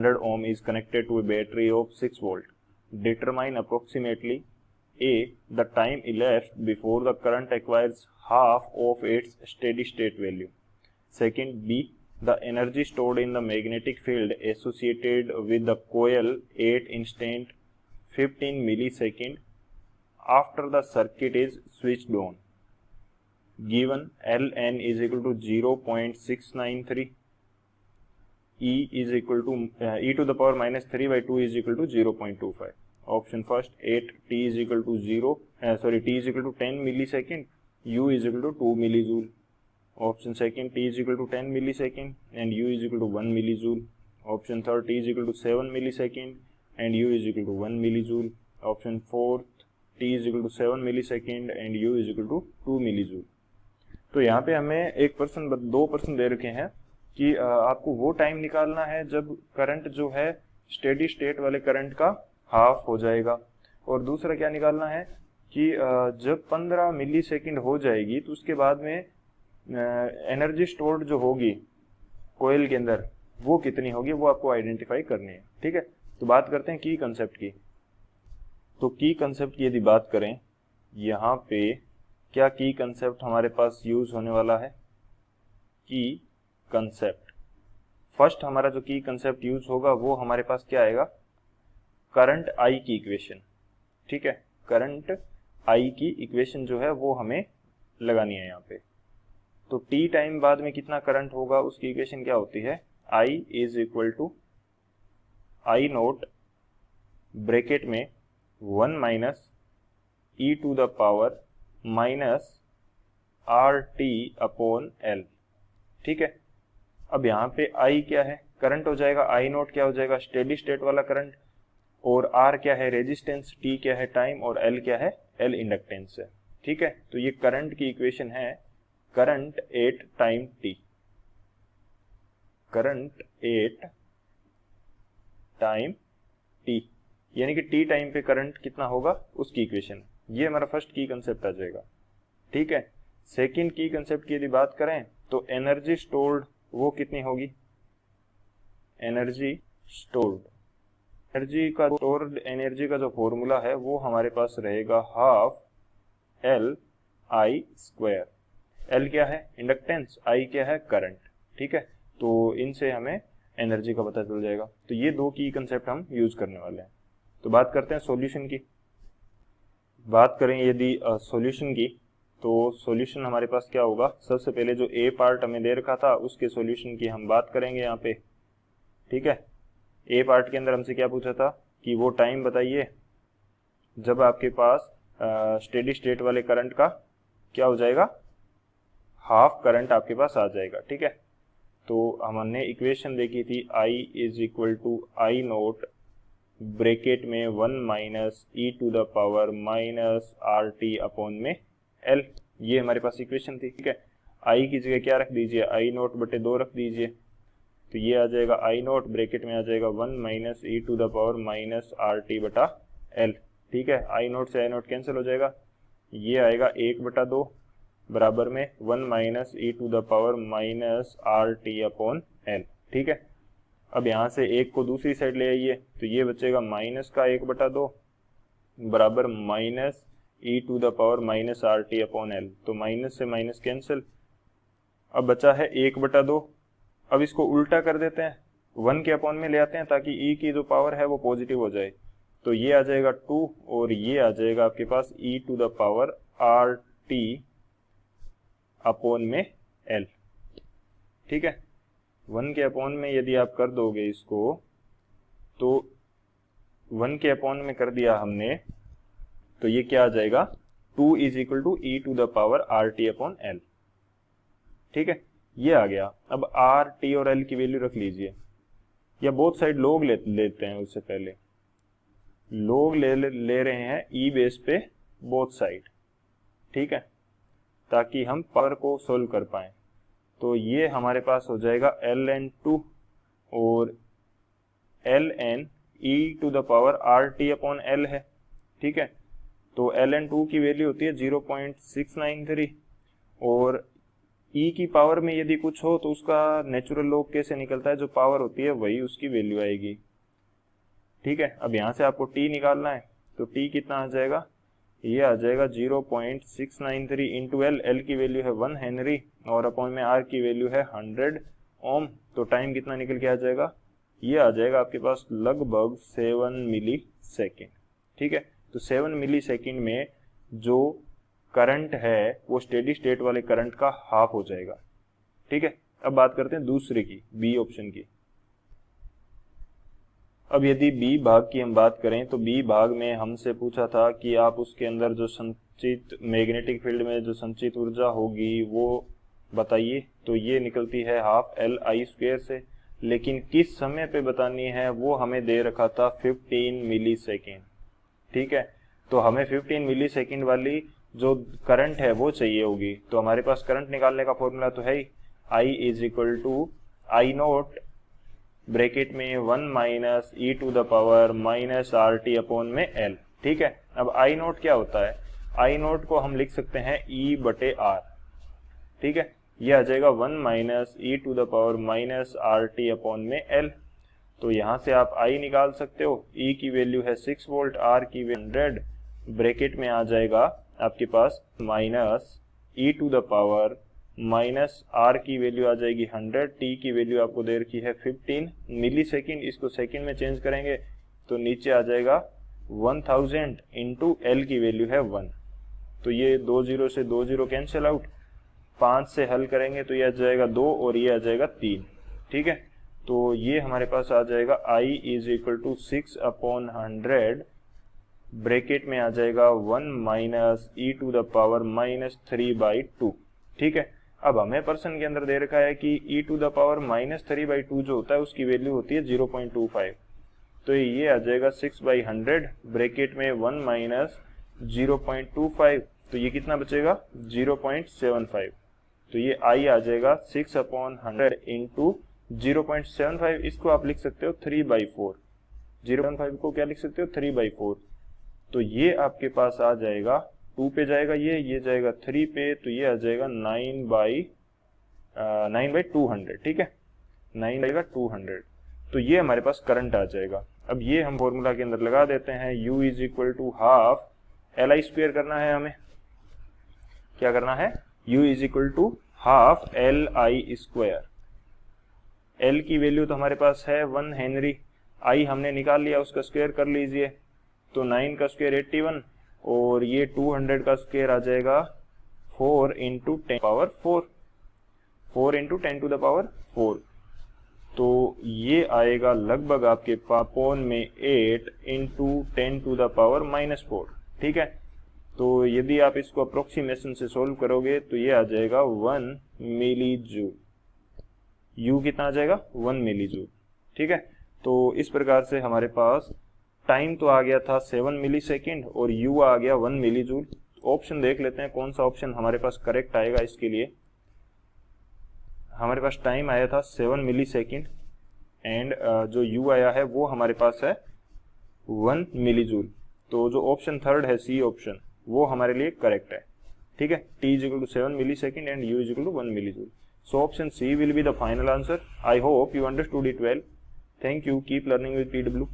100 ohm is connected to a battery of 6 volt. Determine approximately A. The time elapsed before the current acquires half of its steady state value. Second, B. The energy stored in the magnetic field associated with the coil at instant 15 millisecond after the circuit is switched on. Given Ln is equal to 0.693, E is equal to e to the power minus 3 by 2 is equal to 0.25. Option first, 8 t is equal to t is equal to 10 millisecond, u is equal to 2 millijoule. Option second, t is equal to 10 millisecond and u is equal to 1 millijoule. Option third, t is equal to 7 millisecond and u is equal to 1 millijoule. Option fourth, t is equal to 7 millisecond and u is equal to 2 millijoule. तो यहाँ पे हमें 2% दे रखे हैं कि आपको वो time निकालना है जब करंट जो है स्टेडी स्टेट वाले करंट का हाफ हो जाएगा, और दूसरा क्या निकालना है कि जब 15 मिली सेकेंड हो जाएगी तो उसके बाद में एनर्जी स्टोर्ड जो होगी कोयल के अंदर वो कितनी होगी, वो आपको आइडेंटिफाई करनी है। ठीक है, तो बात करते हैं की कंसेप्ट की। तो की कंसेप्ट की यदि बात करें, यहाँ पे क्या की कंसेप्ट हमारे पास यूज होने वाला है? की कंसेप्ट फर्स्ट हमारा जो की कंसेप्ट यूज होगा वो हमारे पास क्या आएगा? करंट आई की इक्वेशन। ठीक है, करंट आई की इक्वेशन जो है वो हमें लगानी है यहाँ पे। तो टी टाइम बाद में कितना करंट होगा उसकी इक्वेशन क्या होती है? I is equal to I naught bracket में 1 minus e to the power minus R T upon L. ठीक है, अब यहाँ पे I क्या है? करंट हो जाएगा, आई नोट क्या हो जाएगा? स्टेडी स्टेट वाला करंट, और R क्या है? रेजिस्टेंस, T क्या है? टाइम, और L क्या है? L इंडक्टेंस है। ठीक है, तो ये करंट की इक्वेशन है, current at time T, current at time T, यानी कि T टाइम पे करंट कितना होगा उसकी इक्वेशन। ये हमारा फर्स्ट की कंसेप्ट आ जाएगा। ठीक है, सेकंड की कंसेप्ट की यदि बात करें तो एनर्जी स्टोर्ड वो कितनी होगी? एनर्जी स्टोर्ड, स्टोर्ड एनर्जी का जो फॉर्मूला है वो हमारे पास रहेगा half L I square. L क्या है? इंडक्टेंस, आई क्या है? करंट। ठीक है, तो इनसे हमें एनर्जी का पता चल जाएगा। तो ये दो की कंसेप्ट हम यूज करने वाले हैं। तो बात करते हैं सॉल्यूशन की। बात करें यदि सॉल्यूशन की, तो सॉल्यूशन हमारे पास क्या होगा? सबसे पहले जो ए पार्ट हमें दे रखा था उसके सॉल्यूशन की हम बात करेंगे यहाँ पे। ठीक है, ए पार्ट के अंदर हमसे क्या पूछा था कि वो टाइम बताइए जब आपके पास स्टेडी स्टेट वाले करंट का क्या हो जाएगा? हाफ करंट आपके पास आ जाएगा। ठीक है, तो हमने इक्वेशन देखी थी I is equal to I naught bracket में 1 minus e to the power minus R T upon में एल, ये हमारे पास इक्वेशन थी। ठीक है, आई की जगह क्या रख दीजिए? आई नोट बटे 2 रख दीजिए, तो ये आ जाएगा आई नोट ब्रैकेट में आ जाएगा 1 minus e to the power minus R T बटा एल। ठीक है, आई नोट से आई नोट कैंसिल हो जाएगा, ये आएगा 1/2 बराबर में 1 minus e to the power minus R T upon L. ठीक है, अब यहाँ से एक को दूसरी साइड ले आइए तो ये बचेगा माइनस का 1/2 बराबर minus e to the power minus R T upon L. तो माइनस से माइनस कैंसिल, अब बचा है 1/2। अब इसको उल्टा कर देते हैं, 1 के अपॉन में ले आते हैं ताकि ई की जो पावर है वो पॉजिटिव हो जाए। तो ये आ जाएगा 2 और ये आ जाएगा आपके पास e to the power R T upon में एल। ठीक है, 1 के अपॉन में यदि आप कर दोगे इसको, तो 1 के अपॉन में कर दिया हमने, तो ये क्या आ जाएगा? 2 is equal to e to the power R T upon L. ठीक है, ये आ गया। अब आर टी और एल की वैल्यू रख लीजिए, या बोथ साइड लोग लेते हैं। उससे पहले लोग ले रहे हैं ई बेस पे बोथ साइड। ठीक है, ताकि हम पावर को सोल्व कर पाए। तो ये हमारे पास हो जाएगा ln2 और ln e to the power R T upon L है। ठीक है, तो ln2 की वैल्यू होती है 0.693 और ई की पावर में यदि कुछ हो तो उसका नेचुरल लॉग कैसे निकलता है, जो पावर होती है वही उसकी वैल्यू आएगी। ठीक है, अब यहाँ से आपको टी निकालना है, तो टी कितना आ जाएगा, ये आ जाएगा 0.693 इंटू एल, एल की वैल्यू है 1 हेनरी और अपॉन में आर की वैल्यू है 100 ओम। तो टाइम कितना निकल के आ जाएगा, ये आ जाएगा आपके पास लगभग 7 मिली सेकेंड। ठीक है, तो 7 मिली सेकेंड में जो करंट है वो स्टेडी स्टेट वाले करंट का हाफ हो जाएगा। ठीक है, अब बात करते हैं दूसरे की, बी ऑप्शन की। अब यदि बी भाग की हम बात करें तो बी भाग में हमसे पूछा था कि आप उसके अंदर जो संचित मैग्नेटिक फील्ड में जो संचित ऊर्जा होगी वो बताइए। तो ये निकलती है हाफ एल आई स्क्वायर से, लेकिन किस समय पे बतानी है वो हमें दे रखा था 15 मिली सेकेंड। ठीक है, तो हमें 15 मिली सेकेंड वाली जो करंट है वो चाहिए होगी। तो हमारे पास करंट निकालने का फॉर्मूला तो है ही, I is equal to I naught bracket में 1 minus e to the power minus R T upon में एल। ठीक है, अब आई नोट क्या होता है, आई नोट को हम लिख सकते हैं ई बटे आर। ठीक है, यह आ जाएगा 1 minus e to the power minus R T upon में एल। तो यहाँ से आप आई निकाल सकते हो, ई की वैल्यू है 6 वोल्ट, आर की 100, ब्रैकेट में आ जाएगा आपके पास minus e to the power minus R की वैल्यू आ जाएगी 100, टी की वैल्यू आपको दे रखी है 15 मिली सेकेंड। इसको सेकेंड में चेंज करेंगे तो नीचे आ जाएगा 1000 इंटू एल की वैल्यू है 1। तो ये 2 0 से 2 0 कैंसिल आउट, 5 से हल करेंगे तो ये आ जाएगा 2 और ये आ जाएगा 3। ठीक है, तो ये हमारे पास आ जाएगा I is equal to 6 upon 100, bracket में आ जाएगा 1 minus e to the power minus 3/2। ठीक है, अब हमें पर्सन के अंदर दे रखा है कि ई टू द पावर माइनस 3/2 जो होता है उसकी वैल्यू होती है 0.25। तो ये आ जाएगा 6/100, ब्रैकेट में 1 माइनस 0.25, तो ये कितना बचेगा 0.75। तो ये आई आ जाएगा 6 अपॉन 100 इंटू 0.75, इसको आप लिख सकते हो 3/4। 0.5 को क्या लिख सकते हो 3/4। तो ये आपके पास आ जाएगा 2 पे जाएगा, ये जाएगा 3 पे, तो ये आ जाएगा 9/200। ठीक है, 9/200। तो ये हमारे पास करंट आ जाएगा। अब ये हम फॉर्मूला के अंदर लगा देते हैं, U is equal to half L I square करना है हमें। क्या करना है, U is equal to half L I square. L की वैल्यू तो हमारे पास है 1 हेनरी, आई हमने निकाल लिया, उसका स्क्वायर कर लीजिए। तो 9 का स्क्वायर 81 और ये 200 का स्क्वायर आ जाएगा 4 into 10 power 4, 4 into 10 to the power 4। तो ये आएगा लगभग आपके पापोन में 8 into 10 to the power minus 4। ठीक है, तो यदि आप इसको अप्रोक्सीमेशन से सोल्व करोगे तो ये आ जाएगा 1 मिली जूल। U कितना आ जाएगा 1 मिली जूल। ठीक है, तो इस प्रकार से हमारे पास टाइम तो आ गया था 7 मिली सेकेंड और U आ गया 1 मिली जूल। ऑप्शन देख लेते हैं कौन सा ऑप्शन हमारे पास करेक्ट आएगा। इसके लिए हमारे पास टाइम आया था 7 मिली सेकेंड एंड जो U आया है वो हमारे पास है 1 मिली जूल। तो जो ऑप्शन थर्ड है सी ऑप्शन वो हमारे लिए करेक्ट है। ठीक है, T is equal to 7 millisecond and U is equal to 1 millijoule. So option C will be the final answer. I hope you understood it well. Thank you. Keep learning with PW.